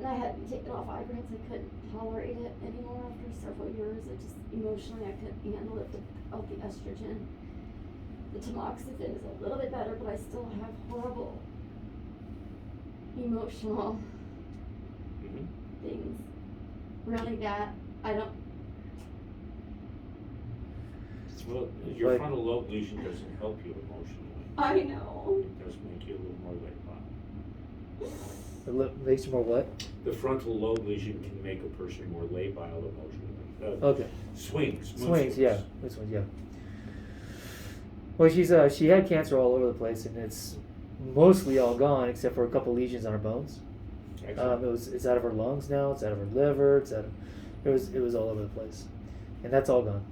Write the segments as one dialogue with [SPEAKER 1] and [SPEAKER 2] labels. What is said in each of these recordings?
[SPEAKER 1] And I had taken off Ibrance. I couldn't tolerate it anymore after several years. It just, emotionally, I couldn't handle it without the estrogen. The tamoxifen is a little bit better, but I still have horrible emotional things. Really that, I don't.
[SPEAKER 2] Well, your frontal lobe lesion doesn't help you emotionally.
[SPEAKER 1] I know.
[SPEAKER 2] It does make you a little more labile.
[SPEAKER 3] It makes you more what?
[SPEAKER 2] The frontal lobe lesion can make a person more labile emotionally.
[SPEAKER 3] Okay.
[SPEAKER 2] Swings.
[SPEAKER 3] Yeah. This one, yeah. Well, she had cancer all over the place, and it's mostly all gone except for a couple lesions on her bones. It's out of her lungs now. It's out of her liver. It was all over the place, and that's all gone.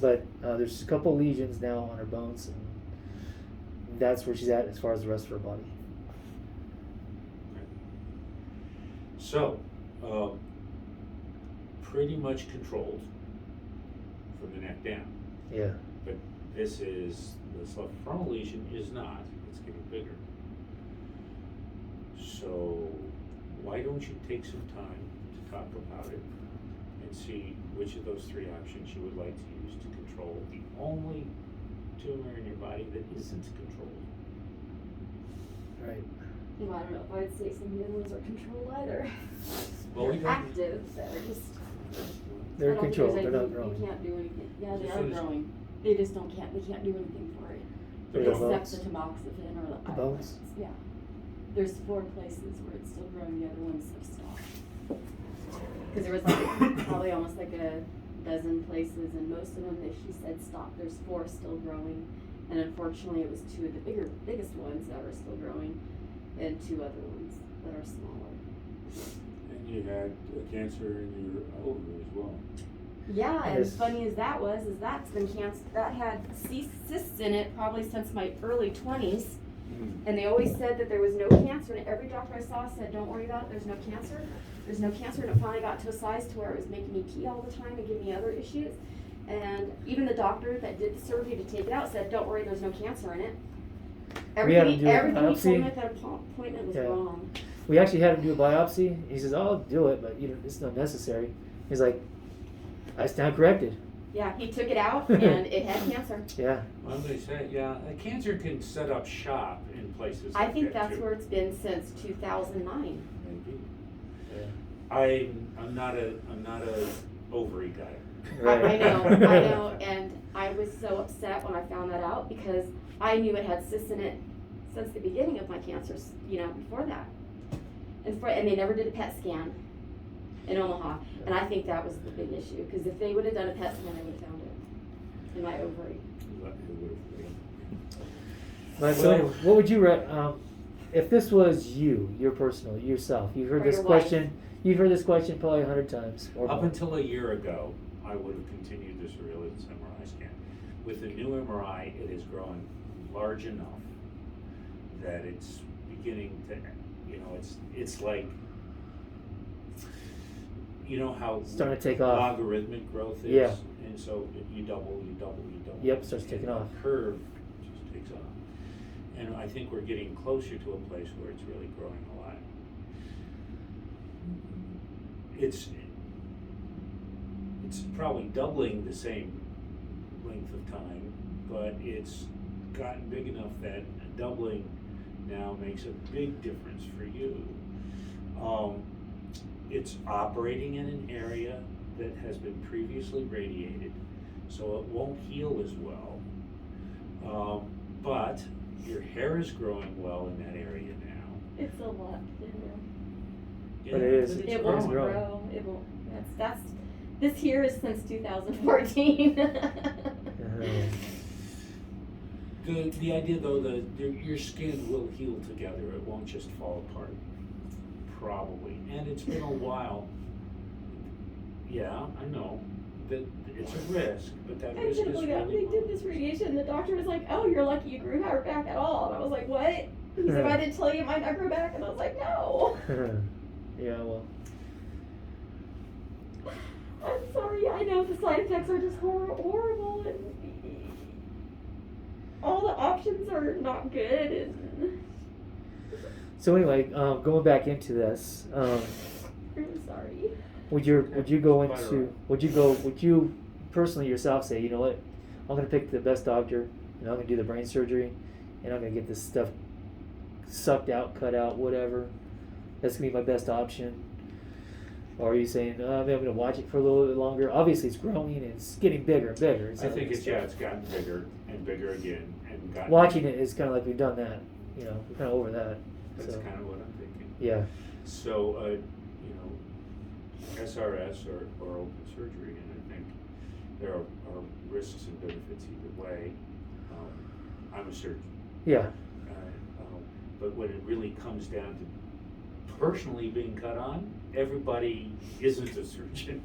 [SPEAKER 3] But there's a couple lesions now on her bones, and that's where she's at as far as the rest of her body.
[SPEAKER 2] So, pretty much controlled from the neck down.
[SPEAKER 3] Yeah.
[SPEAKER 2] But this frontal lesion is not. It's getting bigger. So, why don't you take some time to talk about it and see which of those three options you would like to use to control the only tumor in your body that isn't controlled.
[SPEAKER 3] Right.
[SPEAKER 1] Well, I don't know if I'd say some of the other ones are controlled either.
[SPEAKER 2] Well,
[SPEAKER 1] They're active, they're just.
[SPEAKER 3] They're
[SPEAKER 1] I don't think
[SPEAKER 3] controlled.
[SPEAKER 1] there's
[SPEAKER 3] They're not
[SPEAKER 1] anything-
[SPEAKER 3] growing.
[SPEAKER 1] You can't do anything. Yeah, they
[SPEAKER 2] As
[SPEAKER 1] are
[SPEAKER 2] soon as-
[SPEAKER 1] growing. They just can't do anything for it.
[SPEAKER 2] The
[SPEAKER 1] Except
[SPEAKER 3] bones?
[SPEAKER 1] the tamoxifen or the
[SPEAKER 3] bones?
[SPEAKER 1] Ibrance. Yeah. There's 4 places where it's still growing, the other ones have stopped. Because there was probably almost a dozen places, and most of them that she said stopped. There's 4 still growing, and unfortunately it was 2 of the biggest ones that are still growing, and 2 other ones that are smaller.
[SPEAKER 2] And you had cancer in your ovary as well.
[SPEAKER 1] Yeah, and
[SPEAKER 3] Yes.
[SPEAKER 1] as funny as that was, is that's been cancer, that had cysts in it probably since my early 20s. And they always said that there was no cancer, and every doctor I saw said, don't worry about it, there's no cancer. There's no cancer, and it finally got to a size to where it was making me pee all the time and giving me other issues. And even the doctor that did the surgery to take it out said, don't worry, there's no cancer in it.
[SPEAKER 3] We had to do a
[SPEAKER 1] Everything he told me
[SPEAKER 3] biopsy.
[SPEAKER 1] at that appointment was
[SPEAKER 3] Yeah.
[SPEAKER 1] wrong.
[SPEAKER 3] We actually had him do a biopsy. He says, "I'll do it, but it's not necessary." He's like, "I stand corrected."
[SPEAKER 1] Yeah, he took it out, and it had cancer.
[SPEAKER 3] Yeah.
[SPEAKER 2] Well, they say, cancer can set up shop in places
[SPEAKER 1] I
[SPEAKER 2] like
[SPEAKER 1] think
[SPEAKER 2] that
[SPEAKER 1] that's
[SPEAKER 2] too.
[SPEAKER 1] where it's been since 2009.
[SPEAKER 2] Maybe.
[SPEAKER 3] Yeah.
[SPEAKER 2] I'm not a ovary guy.
[SPEAKER 3] Right.
[SPEAKER 1] I know, and I was so upset when I found that out because I knew it had cysts in it since the beginning of my cancers, before that. And they never did a PET scan in Omaha, and I think that was the big issue, because if they would have done a PET scan, they would have found it in my ovary.
[SPEAKER 3] So, what would you if this was yourself? You've heard
[SPEAKER 1] Or
[SPEAKER 3] this
[SPEAKER 1] your wife.
[SPEAKER 3] question. You've heard this question probably 100 times or
[SPEAKER 2] Up
[SPEAKER 3] more.
[SPEAKER 2] until a year ago, I would have continued the surveillance MRI scan. With the new MRI, it is growing large enough that it's beginning to, it's like, how
[SPEAKER 3] Starting to take off.
[SPEAKER 2] logarithmic growth is.
[SPEAKER 3] Yeah.
[SPEAKER 2] And so you double.
[SPEAKER 3] Yep, starts
[SPEAKER 2] and
[SPEAKER 3] taking
[SPEAKER 2] the
[SPEAKER 3] off.
[SPEAKER 2] curve just takes off. And I think we're getting closer to a place where it's really growing a lot. It's probably doubling the same length of time, but it's gotten big enough that doubling now makes a big difference for you. It's operating in an area that has been previously radiated, so it won't heal as well. But your hair is growing well in that area now.
[SPEAKER 1] It's a lot thinner.
[SPEAKER 3] But it is.
[SPEAKER 1] It
[SPEAKER 3] It's
[SPEAKER 1] won't
[SPEAKER 3] growing.
[SPEAKER 1] grow. It won't. That's. This here is since 2014.
[SPEAKER 2] The idea though that your skin will heal together, it won't just fall apart, probably. And it's been a while. Yeah, I know that it's a risk, but that
[SPEAKER 1] I
[SPEAKER 2] risk is
[SPEAKER 1] literally got,
[SPEAKER 2] really
[SPEAKER 1] they did this radiation, and the doctor was like, "Oh, you're lucky you grew hair back at all." And I was like, "What?" He said, "If I didn't tell you, it might not grow back." And I was like, "No."
[SPEAKER 3] Yeah, well.
[SPEAKER 1] I'm sorry. I know the side effects are just horrible, and all the options are not good. And
[SPEAKER 3] So anyway, going back into this,
[SPEAKER 1] I'm sorry.
[SPEAKER 3] would you personally yourself say, you know what, I'm gonna pick the best doctor, and I'm gonna do the brain surgery, and I'm gonna get this stuff sucked out, cut out, whatever. That's gonna be my best option. Or are you saying, maybe I'm gonna watch it for a little bit longer? Obviously, it's growing and it's getting bigger and bigger.
[SPEAKER 2] I think it's gotten bigger and bigger again, and gotten.
[SPEAKER 3] Watching it is kind of like we've done that. You know, we're kind of over that.
[SPEAKER 2] That's
[SPEAKER 3] so.
[SPEAKER 2] kind of what I'm thinking.
[SPEAKER 3] Yeah.
[SPEAKER 2] So, SRS or open surgery, and I think there are risks and benefits either way. I'm a surgeon.
[SPEAKER 3] Yeah.
[SPEAKER 2] But when it really comes down to personally being cut on, everybody isn't a surgeon.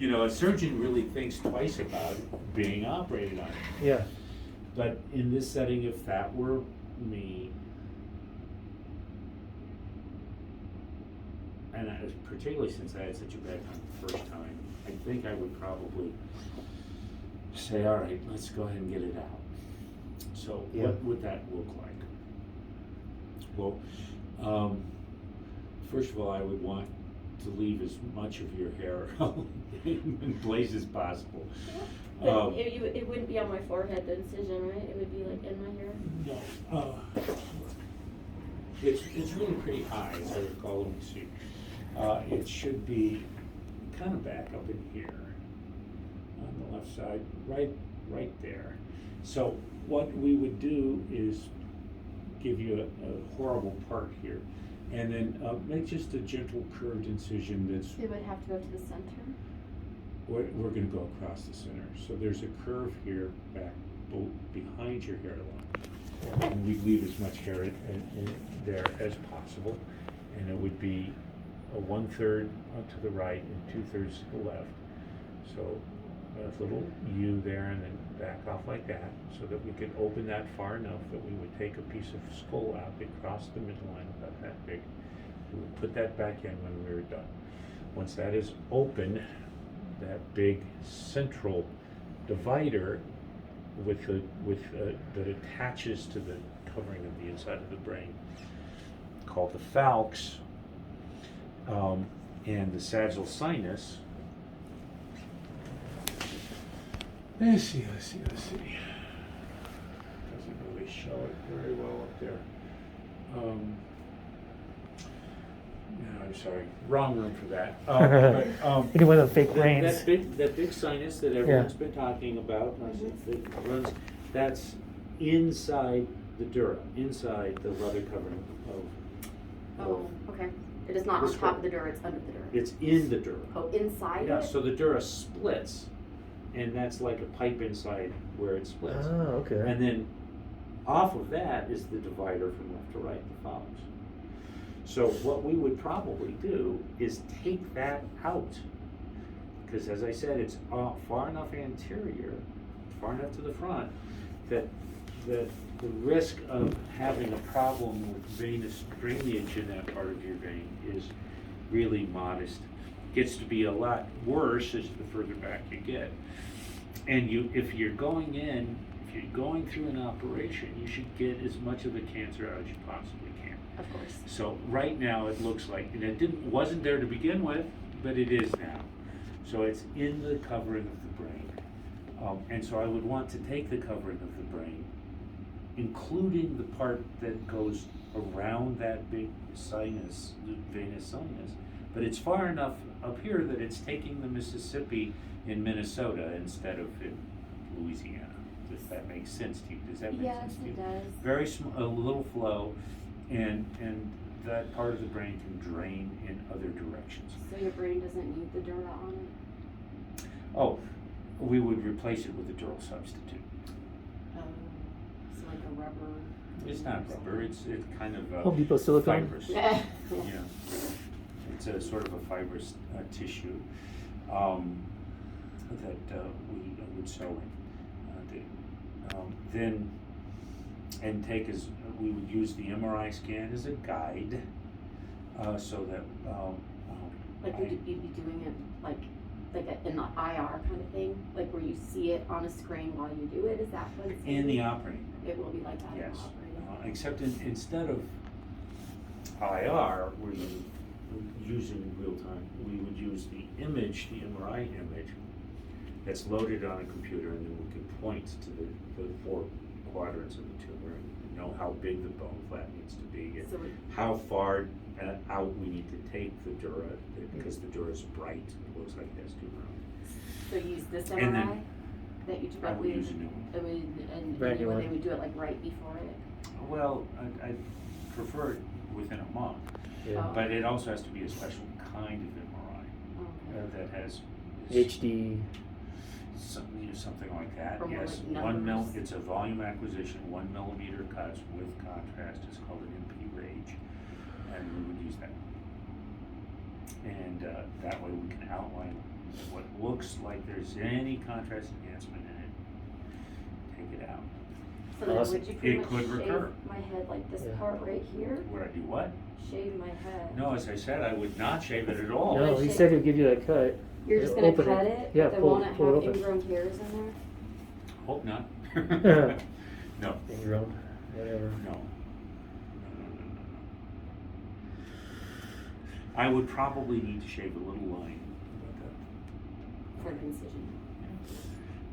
[SPEAKER 2] A surgeon really thinks twice about being operated on.
[SPEAKER 3] Yeah.
[SPEAKER 2] But in this setting, if that were me, and particularly since I had such a bad time the first time, I think I would probably say, all right, let's go ahead and get it out. So what would that look like? Well, first of all, I would want to leave as much of your hair in place as possible.
[SPEAKER 1] But it wouldn't be on my forehead, the incision, right? It would be like in my hair?
[SPEAKER 2] No. It's really pretty high, as I recall. Let me see. It should be kind of back up in here on the left side, right there. So what we would do is give you a horrible part here, and then make just a gentle curved incision that's.
[SPEAKER 1] It would have to go to the center?
[SPEAKER 2] We're going to go across the center. So there's a curve here back behind your hairline, and we leave as much hair in there as possible, and it would be a 1/3 to the right and 2/3 to the left. So a little U there, and then back off like that, so that we could open that far enough that we would take a piece of skull out across the midline about that big. We would put that back in when we were done. Once that is open, that big central divider that attaches to the covering of the inside of the brain, called the falx, and the sagittal sinus. Let's see. Doesn't really show it very well up there. No, I'm sorry, wrong room for that.
[SPEAKER 3] You know, one of the fake brains.
[SPEAKER 2] That big sinus that everyone's been talking about, that runs, that's inside the dura, inside the leather covering of.
[SPEAKER 1] Oh, okay. It is not on top of the dura, it's under the dura.
[SPEAKER 2] It's in the dura.
[SPEAKER 1] Oh, inside
[SPEAKER 2] Yeah,
[SPEAKER 1] it?
[SPEAKER 2] so the dura splits, and that's like a pipe inside where it splits.
[SPEAKER 3] Oh, okay.
[SPEAKER 2] And then off of that is the divider from left to right, the falx. So what we would probably do is take that out, because as I said, it's far enough anterior, far enough to the front, that the risk of having a problem with venous drainage in that part of your vein is really modest. Gets to be a lot worse as the further back you get. And if you're going through an operation, you should get as much of the cancer out as you possibly can.
[SPEAKER 1] Of course.
[SPEAKER 2] So right now it looks like, and it wasn't there to begin with, but it is now. So it's in the covering of the brain. And so I would want to take the covering of the brain, including the part that goes around that big sinus, the venous sinus, but it's far enough up here that it's taking the Mississippi in Minnesota instead of in Louisiana. If that makes sense to you? Does that make sense to you?
[SPEAKER 1] Yes, it does.
[SPEAKER 2] Very small, a little flow, and that part of the brain can drain in other directions.
[SPEAKER 1] So your brain doesn't need the dura on it?
[SPEAKER 2] Oh, we would replace it with a dural substitute.
[SPEAKER 1] It's like a rubber.
[SPEAKER 2] It's not rubber. It's kind of
[SPEAKER 3] Home Depot silicone.
[SPEAKER 2] fibrous.
[SPEAKER 1] Yeah.
[SPEAKER 2] Yeah, it's a sort of a fibrous tissue that we would sew in. Then we would use the MRI scan as a guide, so that
[SPEAKER 1] Like would you be doing it like in the IR kind of thing, like where you see it on a screen while you do it? Is that what it's
[SPEAKER 2] in the operating room.
[SPEAKER 1] It will be like that.
[SPEAKER 2] Yes,
[SPEAKER 1] In the operating room.
[SPEAKER 2] except instead of IR, where you using real time, we would use the image, the MRI image, that's loaded on a computer, and then we can point to the 4 quadrants of the tumor and know how big the bone flap needs to be, and
[SPEAKER 1] So
[SPEAKER 2] how far out we need to take the dura, because the dura is bright, it looks like it has tumor on it.
[SPEAKER 1] So use this
[SPEAKER 2] And then
[SPEAKER 1] MRI that you
[SPEAKER 2] I would
[SPEAKER 1] typically,
[SPEAKER 2] use a new one.
[SPEAKER 1] and
[SPEAKER 3] Brand new
[SPEAKER 1] when
[SPEAKER 3] one.
[SPEAKER 1] they would do it like right before it.
[SPEAKER 2] Well, I prefer it within a month,
[SPEAKER 3] Yeah.
[SPEAKER 1] Oh.
[SPEAKER 2] but it also has to be a special kind of MRI
[SPEAKER 1] Okay.
[SPEAKER 2] that has
[SPEAKER 3] HD.
[SPEAKER 2] something like that.
[SPEAKER 1] Or more
[SPEAKER 2] Yes,
[SPEAKER 1] like
[SPEAKER 2] 1 mil.
[SPEAKER 1] numbers.
[SPEAKER 2] It's a volume acquisition, 1 millimeter cuts with contrast. It's called an MP Rage, and we would use that. And that way we can outline what looks like there's any contrast enhancement in it. Take it out.
[SPEAKER 1] So then
[SPEAKER 3] Awesome.
[SPEAKER 1] would you pretty
[SPEAKER 2] It
[SPEAKER 1] much
[SPEAKER 2] could
[SPEAKER 1] shave
[SPEAKER 2] recur.
[SPEAKER 1] my head like this
[SPEAKER 3] Yeah.
[SPEAKER 1] part right here?
[SPEAKER 2] Would I do what?
[SPEAKER 1] Shave my head?
[SPEAKER 2] No, as I said, I would not shave it at all.
[SPEAKER 3] No, he said he'll give you that cut.
[SPEAKER 1] You're just gonna
[SPEAKER 3] Open
[SPEAKER 1] cut it?
[SPEAKER 3] Yeah,
[SPEAKER 1] But then
[SPEAKER 3] pull,
[SPEAKER 1] won't it
[SPEAKER 3] pull it
[SPEAKER 1] have
[SPEAKER 3] open.
[SPEAKER 1] ingrown hairs in there?
[SPEAKER 2] Hope not. No.
[SPEAKER 3] In your own, whatever.
[SPEAKER 2] No. I would probably need to shave a little line,
[SPEAKER 1] For an incision?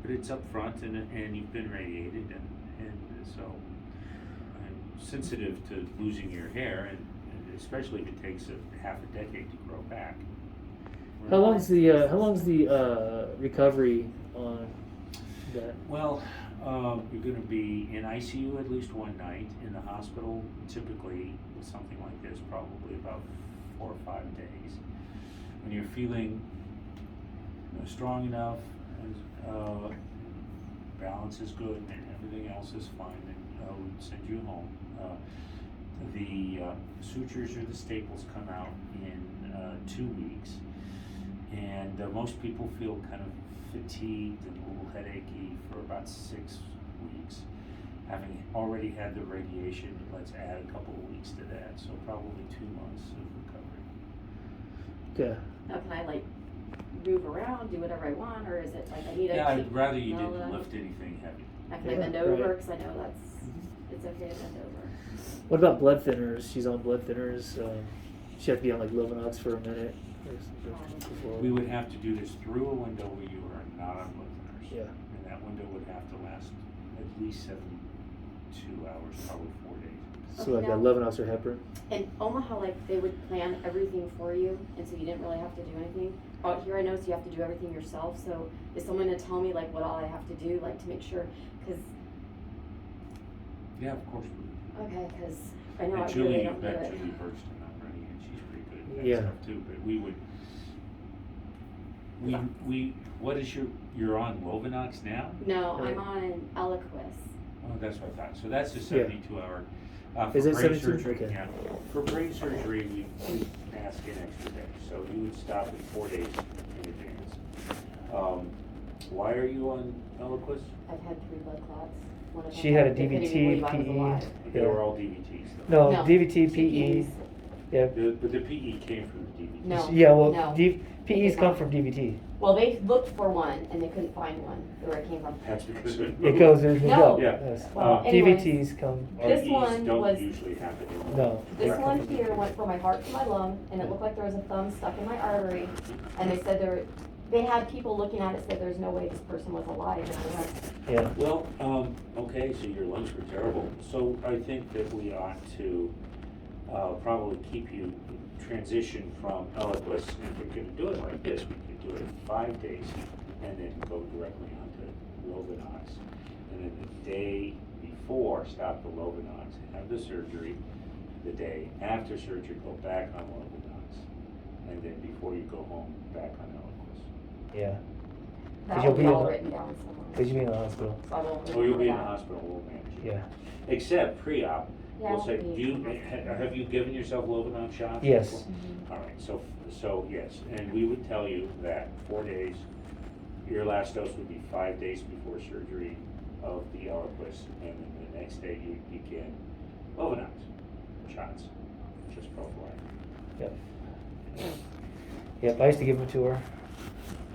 [SPEAKER 2] but it's up front and you've been radiated and so I'm sensitive to losing your hair and especially if it takes half a decade to grow back.
[SPEAKER 3] How long's the recovery on that?
[SPEAKER 2] Well, you're going to be in ICU at least 1 night. In the hospital, typically with something like this, probably about 4 or 5 days. When you're feeling strong enough, and balance is good, and everything else is fine, then we'd send you home. The sutures or the staples come out in 2 weeks, and most people feel kind of fatigued and a little headachy for about 6 weeks. Having already had the radiation, let's add a couple of weeks to that, so probably 2 months of recovery.
[SPEAKER 3] Okay.
[SPEAKER 1] Now can I like move around, do whatever I want, or is it like I need to
[SPEAKER 2] Yeah,
[SPEAKER 1] keep
[SPEAKER 2] I'd rather you
[SPEAKER 1] all
[SPEAKER 2] didn't
[SPEAKER 1] that?
[SPEAKER 2] lift anything heavy.
[SPEAKER 1] Now can I
[SPEAKER 3] Yeah,
[SPEAKER 1] bend over?
[SPEAKER 3] right.
[SPEAKER 1] Cause I know it's okay to bend over.
[SPEAKER 3] What about blood thinners? She's on blood thinners. She had to be on like Lovenox for a minute or something before.
[SPEAKER 2] We would have to do this through a window where you are not on blood thinners.
[SPEAKER 3] Yeah.
[SPEAKER 2] And that window would have to last at least 72 hours, probably 4 days.
[SPEAKER 3] So like
[SPEAKER 1] Okay,
[SPEAKER 3] a
[SPEAKER 1] now-
[SPEAKER 3] Lovenox or heparin.
[SPEAKER 1] In Omaha, like they would plan everything for you, and so you didn't really have to do anything. Out here, I know, so you have to do everything yourself. So is someone to tell me like what all I have to do, like to make sure? Cause
[SPEAKER 2] Yeah, of course.
[SPEAKER 1] okay, cause I know
[SPEAKER 2] And
[SPEAKER 1] out here
[SPEAKER 2] Julie,
[SPEAKER 1] they
[SPEAKER 2] you've
[SPEAKER 1] don't do
[SPEAKER 2] met
[SPEAKER 1] it.
[SPEAKER 2] Julie Bergsten already, and she's pretty good at that
[SPEAKER 3] Yeah.
[SPEAKER 2] stuff too, but what is you're on Lovenox now?
[SPEAKER 1] No,
[SPEAKER 3] Right.
[SPEAKER 1] I'm on Eliquis.
[SPEAKER 2] Oh, that's what I thought, so that's a
[SPEAKER 3] Yeah.
[SPEAKER 2] 72-hour. For
[SPEAKER 3] Is it
[SPEAKER 2] brain
[SPEAKER 3] 72?
[SPEAKER 2] surgery,
[SPEAKER 3] Okay.
[SPEAKER 2] yeah. For brain surgery, we ask an extra day, so you would stop in 4 days in advance. Why are you on Eliquis?
[SPEAKER 1] I've had 3 blood clots. One of them
[SPEAKER 3] She had a
[SPEAKER 1] they couldn't even
[SPEAKER 3] DVT,
[SPEAKER 1] believe I was
[SPEAKER 3] PE.
[SPEAKER 1] alive.
[SPEAKER 2] They
[SPEAKER 3] Yeah.
[SPEAKER 2] were all DVTs though.
[SPEAKER 3] No, DVT, PE.
[SPEAKER 1] PEs.
[SPEAKER 3] Yeah.
[SPEAKER 2] But the PE came from the DVT.
[SPEAKER 1] No.
[SPEAKER 3] Yeah. Well,
[SPEAKER 1] no.
[SPEAKER 3] PEs come from DVT.
[SPEAKER 1] Well, they looked for one and they couldn't find one where it came from.
[SPEAKER 2] That's because it
[SPEAKER 3] It goes in the
[SPEAKER 1] No.
[SPEAKER 3] gut.
[SPEAKER 2] Yeah.
[SPEAKER 3] Yes.
[SPEAKER 1] Well, anyways,
[SPEAKER 3] DVTs come.
[SPEAKER 1] This
[SPEAKER 2] REs
[SPEAKER 1] one
[SPEAKER 2] don't
[SPEAKER 1] was-
[SPEAKER 2] usually happen in
[SPEAKER 3] No.
[SPEAKER 1] This one here went from my heart to my lung, and it looked like there was a thumb stuck in my artery. And they said they had people looking at it said there's no way this person was alive. And I went,
[SPEAKER 3] Yeah.
[SPEAKER 2] Well, okay, so your lungs were terrible. So I think that we ought to probably keep you transition from Eliquis. If we're going to do it like this, we could do it in 5 days and then go directly onto Lovenox. And then the day before, stop the Lovenox, have the surgery. The day after surgery, go back on Lovenox. And then before you go home, back on Eliquis.
[SPEAKER 3] Yeah.
[SPEAKER 1] that
[SPEAKER 3] you'll
[SPEAKER 1] will
[SPEAKER 3] be
[SPEAKER 1] be
[SPEAKER 3] in
[SPEAKER 1] all
[SPEAKER 3] the-
[SPEAKER 1] written down somewhere.
[SPEAKER 3] Because you'll be in the hospital.
[SPEAKER 1] So I won't
[SPEAKER 2] Oh, you'll be in the
[SPEAKER 1] that.
[SPEAKER 2] hospital, we'll manage it.
[SPEAKER 3] Yeah.
[SPEAKER 2] Except pre-op,
[SPEAKER 1] Yeah,
[SPEAKER 2] we'll
[SPEAKER 1] I'll
[SPEAKER 2] say,
[SPEAKER 1] be in the hospital.
[SPEAKER 2] have you given yourself Lovenox shots?
[SPEAKER 3] Yes.
[SPEAKER 1] Mhm.
[SPEAKER 2] All right, so yes, and we would tell you that 4 days, your last dose would be 5 days before surgery of the Eliquis, and then the next day you begin Lovenox shots, just prophylactic.
[SPEAKER 3] Yep. Yep. I used to give them to her.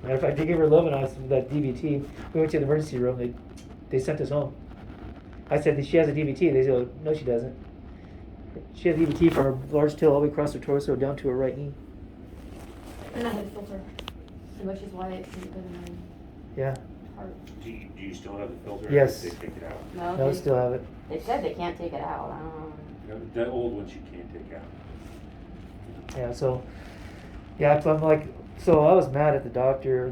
[SPEAKER 3] Matter of fact, they gave her Lovenox with that DVT. We went to the emergency room. They sent us home. I said, she has a DVT. They said, no, she doesn't. She had EVT from her large tail all the way across her torso down to her right knee.
[SPEAKER 1] And I had a filter, which is why it's been in my
[SPEAKER 3] Yeah.
[SPEAKER 1] heart.
[SPEAKER 2] Do you still have the filter?
[SPEAKER 3] Yes.
[SPEAKER 2] They take it out.
[SPEAKER 1] No,
[SPEAKER 3] No,
[SPEAKER 1] they,
[SPEAKER 3] still have it.
[SPEAKER 1] they said they can't take it out. I don't know.
[SPEAKER 2] The old ones you can't take out.
[SPEAKER 3] Yeah, so, yeah, so I'm like, so I was mad at the doctor.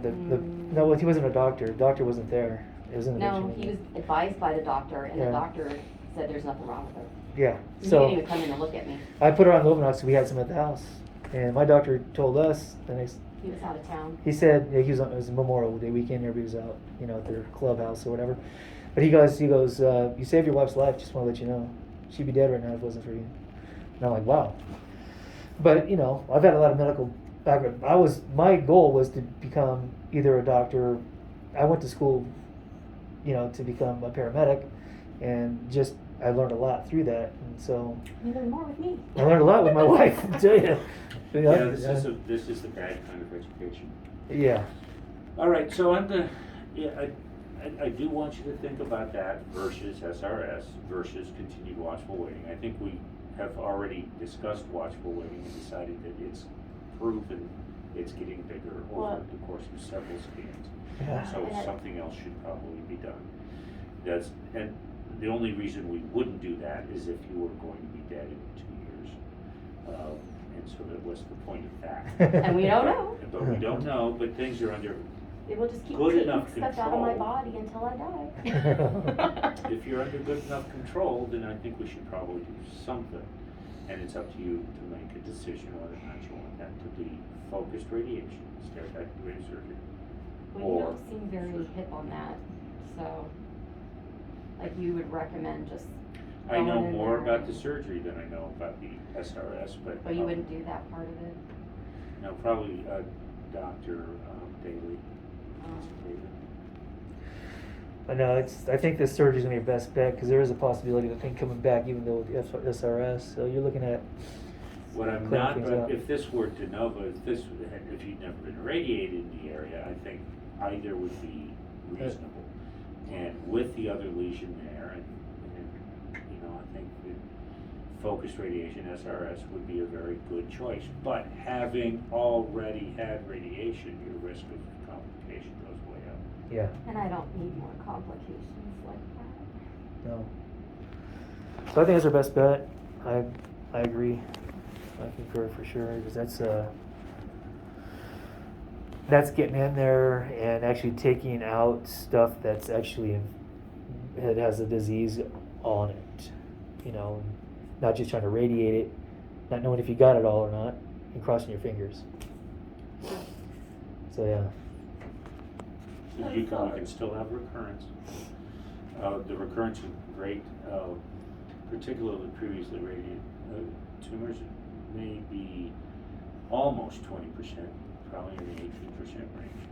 [SPEAKER 3] No, he wasn't a doctor. The doctor wasn't there. It was an
[SPEAKER 4] No,
[SPEAKER 3] addiction.
[SPEAKER 4] he was advised by the doctor, and
[SPEAKER 3] Yeah.
[SPEAKER 4] the doctor said there's nothing wrong with her.
[SPEAKER 3] Yeah.
[SPEAKER 4] He
[SPEAKER 3] So
[SPEAKER 4] didn't even come in and look at me.
[SPEAKER 3] I put her on Lovenox. We had some at the house, and my doctor told us the next.
[SPEAKER 4] He was out of town.
[SPEAKER 3] He said it was Memorial Day weekend. Everybody was out, at their clubhouse or whatever. But he goes, you saved your wife's life. Just want to let you know, she'd be dead right now if it wasn't for you. And I'm like, wow. But I've had a lot of medical background. My goal was to become either a doctor. I went to school, to become a paramedic, and just I learned a lot through that. And so
[SPEAKER 4] You learned more with me.
[SPEAKER 3] I learned a lot with my wife. I tell you.
[SPEAKER 2] Yeah, this is the bad kind of education.
[SPEAKER 3] Yeah.
[SPEAKER 2] All right, so I do want you to think about that versus SRS versus continued watchful waiting. I think we have already discussed watchful waiting and decided that it's proven it's getting bigger over the course of several scans.
[SPEAKER 3] Yeah.
[SPEAKER 2] So something else should probably be done. And the only reason we wouldn't do that is if you were going to be dead in 2 years. And so that was the point of that.
[SPEAKER 4] And we don't know.
[SPEAKER 2] But we don't know, but things are under,
[SPEAKER 4] They will just keep
[SPEAKER 2] Good
[SPEAKER 4] taking
[SPEAKER 2] enough
[SPEAKER 4] stuff out of my
[SPEAKER 2] control.
[SPEAKER 4] body until I die.
[SPEAKER 2] if you're under good enough control, then I think we should probably do something. And it's up to you to make a decision whether or not you want that to be focused radiation, stereotactic radiosurgery.
[SPEAKER 4] Well, you don't seem very hip on that, so, like, you would recommend just
[SPEAKER 2] I know
[SPEAKER 4] going in
[SPEAKER 2] more
[SPEAKER 4] there
[SPEAKER 2] about the surgery than I know about the SRS, but.
[SPEAKER 4] But you wouldn't do that part of it?
[SPEAKER 2] No, probably Dr. Daly.
[SPEAKER 3] I know I think this surgery is gonna be your best bet because there is a possibility of the thing coming back even though with SRS. So you're looking at.
[SPEAKER 2] What I'm
[SPEAKER 3] clearing
[SPEAKER 2] not,
[SPEAKER 3] things
[SPEAKER 2] but
[SPEAKER 3] up.
[SPEAKER 2] if this were de novo, if you'd never been irradiated in the area, I think either would be reasonable. And with the other lesion there, and I think that focused radiation, SRS, would be a very good choice. But having already had radiation, your risk of complication goes way up.
[SPEAKER 3] Yeah.
[SPEAKER 4] And I don't need more complications like that.
[SPEAKER 3] No. So I think that's our best bet. I agree. I concur for sure because that's getting in there and actually taking out stuff that's actually it has a disease on it. Not just trying to radiate it, not knowing if you got it all or not, and crossing your fingers. So yeah.
[SPEAKER 2] So you can still have recurrence. The recurrence is great, particularly previously radiated tumors may be almost 20%, probably in the 18% range.